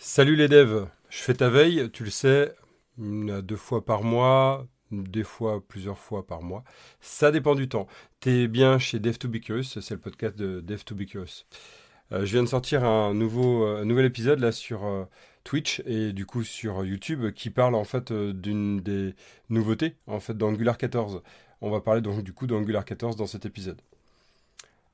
Salut les devs, je fais ta veille, tu le sais, 2 fois par mois, des fois plusieurs fois par mois. Ça dépend du temps. T'es bien chez Dev to Be Curious, c'est le podcast de Dev to Be Curious. Je viens de sortir un nouvel épisode là sur Twitch et du coup sur YouTube qui parle en fait d'une des nouveautés en fait d'Angular 14. On va parler donc du coup d'Angular 14 dans cet épisode.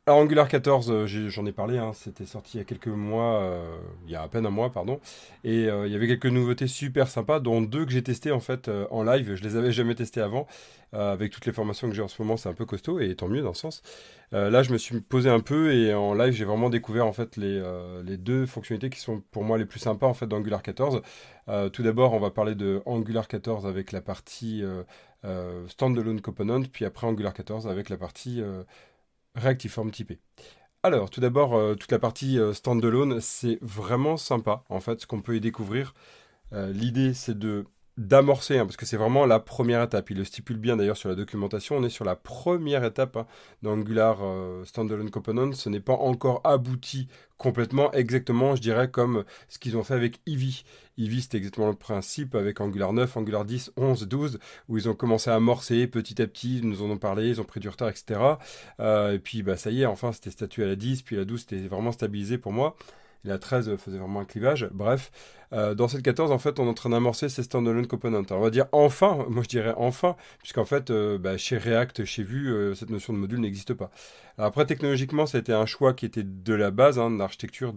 Alors Angular 14, j'en ai parlé, hein, c'était sorti il y a quelques mois, il y a à peine un mois, pardon, et il y avait quelques nouveautés super sympas, dont deux que j'ai testées en fait en live. Je les avais jamais testées avant, avec toutes les formations que j'ai en ce moment, c'est un peu costaud et tant mieux dans ce sens. Là, je me suis posé un peu et en live, j'ai vraiment découvert en fait les deux fonctionnalités qui sont pour moi les plus sympas en fait d'Angular 14. Tout d'abord, on va parler de Angular 14 avec la partie standalone component, puis après Angular 14 avec la partie Reactiveform typé. Alors, tout d'abord, toute la partie standalone, c'est vraiment sympa, en fait, ce qu'on peut y découvrir. L'idée, c'est de d'amorcer, hein, parce que c'est vraiment la première étape. Il le stipule bien d'ailleurs sur la documentation. On est sur la première étape d'Angular Standalone Component. Ce n'est pas encore abouti complètement, exactement, je dirais, comme ce qu'ils ont fait avec Eevee. Eevee, c'était exactement le principe avec Angular 9, Angular 10, 11, 12, où ils ont commencé à amorcer petit à petit, ils nous en ont parlé, ils ont pris du retard, etc. Et puis, bah, ça y est, enfin, c'était statu à la 10, puis la 12, c'était vraiment stabilisé pour moi. Et la 13 faisait vraiment un clivage. Bref, dans cette 14, en fait, on est en train d'amorcer ces standalone components. Alors, on va dire enfin, moi je dirais enfin, puisqu'en fait, chez React, chez Vue, cette notion de module n'existe pas. Alors après, technologiquement, ça a été un choix qui était de la base, hein, de l'architecture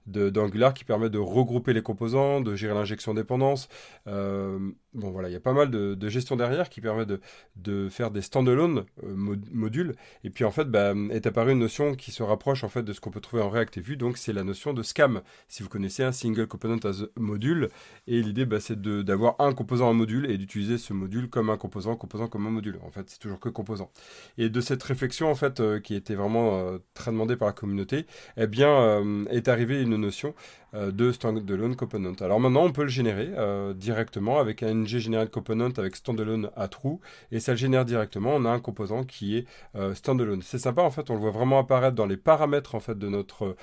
d'Angular qui permet de regrouper les composants, de gérer l'injection dépendance. Bon, voilà, il y a pas mal de gestion derrière qui permet de faire des standalone modules. Et puis, en fait, est apparue une notion qui se rapproche en fait de ce qu'on peut trouver en React et Vue, donc c'est la notion de SCAM. Si vous connaissez un Single Component as Module, et l'idée c'est d'avoir un composant en module et d'utiliser ce module comme un composant, composant comme un module. En fait, c'est toujours que composant. Et de cette réflexion en fait qui était vraiment très demandée par la communauté, eh bien est arrivée une notion de standalone component. Alors maintenant, on peut le générer directement avec un ng generate component avec standalone à true et ça le génère directement. On a un composant qui est standalone. C'est sympa en fait, on le voit vraiment apparaître dans les paramètres en fait de notre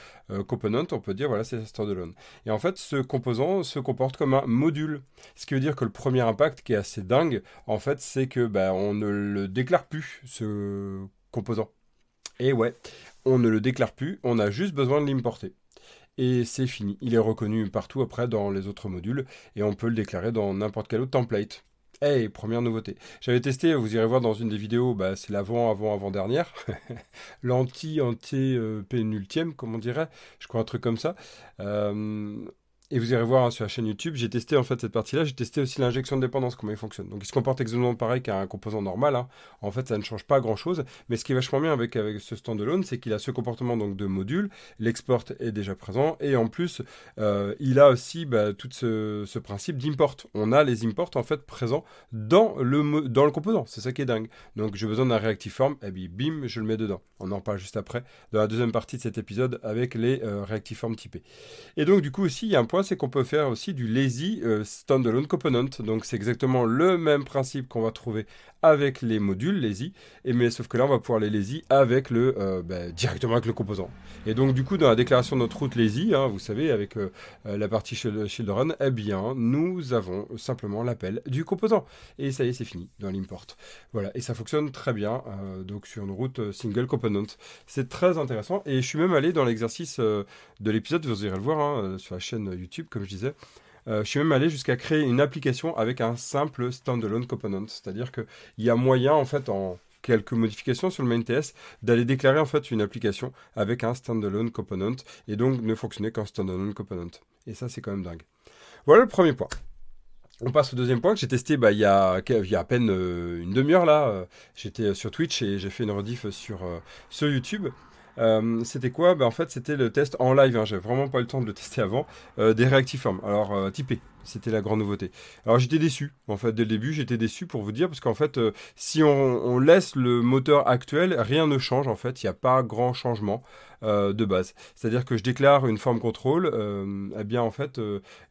component. On peut dire voilà, c'est standalone. Et en fait, ce composant se comporte comme un module. Ce qui veut dire que le premier impact qui est assez dingue, en fait, c'est que on ne le déclare plus, ce composant. Et ouais, on ne le déclare plus, on a juste besoin de l'importer. Et c'est fini. Il est reconnu partout après dans les autres modules et on peut le déclarer dans n'importe quel autre template. Hey, première nouveauté. J'avais testé, vous irez voir dans une des vidéos, c'est l'avant-avant-avant-dernière. L'anti-pénultième, comme on dirait. Je crois un truc comme ça. Euh, et vous irez voir sur la chaîne YouTube, j'ai testé en fait cette partie-là, j'ai testé aussi l'injection de dépendance, comment il fonctionne. Donc il se comporte exactement pareil qu'un composant normal, hein. En fait, ça ne change pas grand-chose. Mais ce qui est vachement bien avec ce standalone, c'est qu'il a ce comportement donc de module, l'export est déjà présent, et en plus, il a aussi tout ce principe d'import. On a les imports en fait présents dans le composant, c'est ça qui est dingue. Donc j'ai besoin d'un reactive form, et puis bim, je le mets dedans. On en reparle juste après, dans la deuxième partie de cet épisode, avec les reactive form typés. Et donc, du coup, aussi, il y a un point, c'est qu'on peut faire aussi du lazy standalone component. Donc, c'est exactement le même principe qu'on va trouver avec les modules lazy, mais sauf que là, on va pouvoir les lazy avec directement avec le composant. Et donc, du coup, dans la déclaration de notre route lazy, hein, vous savez, avec la partie children, eh bien, nous avons simplement l'appel du composant. Et ça y est, c'est fini dans l'import. Voilà, et ça fonctionne très bien, donc sur une route single component. C'est très intéressant, et je suis même allé dans l'exercice de l'épisode, vous irez le voir sur la chaîne YouTube, comme je disais. Je suis même allé jusqu'à créer une application avec un simple standalone component. C'est-à-dire qu'il y a moyen, en fait, en quelques modifications sur le main.ts, d'aller déclarer en fait une application avec un standalone component et donc ne fonctionner qu'en standalone component. Et ça, c'est quand même dingue. Voilà le premier point. On passe au deuxième point que j'ai testé il y a à peine une demi-heure là. J'étais sur Twitch et j'ai fait une rediff sur YouTube. C'était quoi? En fait, c'était le test en live, hein. J'avais vraiment pas eu le temps de le tester avant. Des Reactiform. Alors, typé. C'était la grande nouveauté. Alors, j'étais déçu. En fait, dès le début, j'étais déçu pour vous dire, parce qu'en fait, si on laisse le moteur actuel, rien ne change. En fait, il n'y a pas grand changement de base. C'est-à-dire que je déclare une forme contrôle, eh bien, en fait,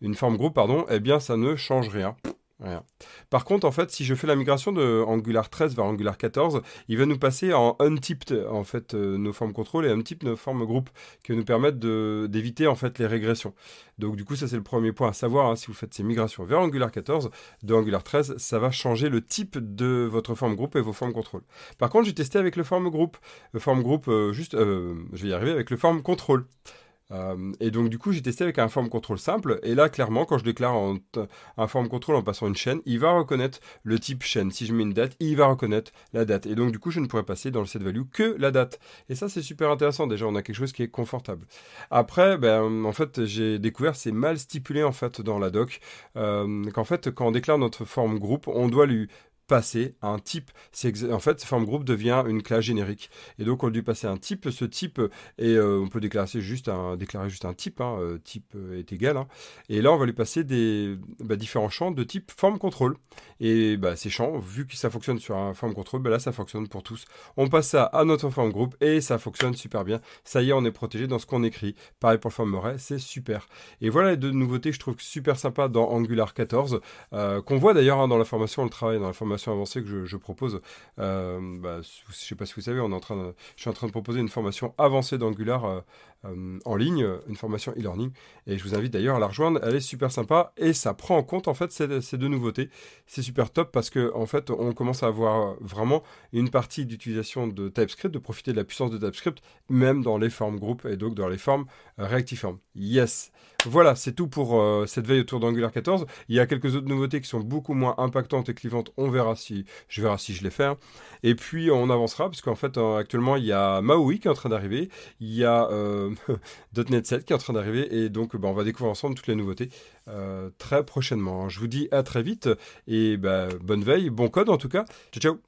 une forme groupe, pardon, eh bien, ça ne change rien. Rien. Par contre, en fait, si je fais la migration de Angular 13 vers Angular 14, il va nous passer en untipped, en fait, nos formes contrôle et untipped nos formes groupe, qui va nous permettre d'éviter, en fait, les régressions. Donc, du coup, ça, c'est le premier point à savoir, hein, si vous faites ces migrations vers Angular 14, de Angular 13, ça va changer le type de votre forme groupe et vos formes contrôle. Par contre, j'ai testé avec le forme groupe. Le forme groupe, je vais y arriver avec le forme contrôle. Et donc du coup j'ai testé avec un form control simple et là clairement quand je déclare un form control en passant une chaîne, il va reconnaître le type chaîne. Si je mets une date, il va reconnaître la date et donc du coup je ne pourrais passer dans le set value que la date. Et ça c'est super intéressant, déjà on a quelque chose qui est confortable. Après en fait j'ai découvert c'est mal stipulé en fait dans la doc, qu'en fait quand on déclare notre form group on doit lui passer un type. En fait, form group devient une classe générique. Et donc, on lui passer un type. Ce type, et on peut déclarer juste un type. Hein, type est égal. Hein. Et là, on va lui passer différents champs de type form control. Et ces champs, vu que ça fonctionne sur un form control, là, ça fonctionne pour tous. On passe ça à notre form group et ça fonctionne super bien. Ça y est, on est protégé dans ce qu'on écrit. Pareil pour le form array, c'est super. Et voilà les deux nouveautés que je trouve super sympa dans Angular 14, qu'on voit d'ailleurs dans la formation, on le travaille dans la formation avancée que je propose. Je ne sais pas si vous savez, je suis en train de proposer une formation avancée d'Angular en ligne, une formation e-learning. Et je vous invite d'ailleurs à la rejoindre. Elle est super sympa et ça prend en compte en fait ces deux nouveautés. C'est super top parce que en fait, on commence à avoir vraiment une partie d'utilisation de TypeScript, de profiter de la puissance de TypeScript, même dans les formes groupes et donc dans les formes Reactiform. Yes. Voilà, c'est tout pour cette veille autour d'Angular 14. Il y a quelques autres nouveautés qui sont beaucoup moins impactantes et clivantes. On verra si je les fais. Hein. Et puis on avancera parce qu'en fait actuellement il y a Maui qui est en train d'arriver, il y a .NET 7 qui est en train d'arriver et donc on va découvrir ensemble toutes les nouveautés très prochainement. Je vous dis à très vite et bonne veille, bon code en tout cas. Ciao ciao.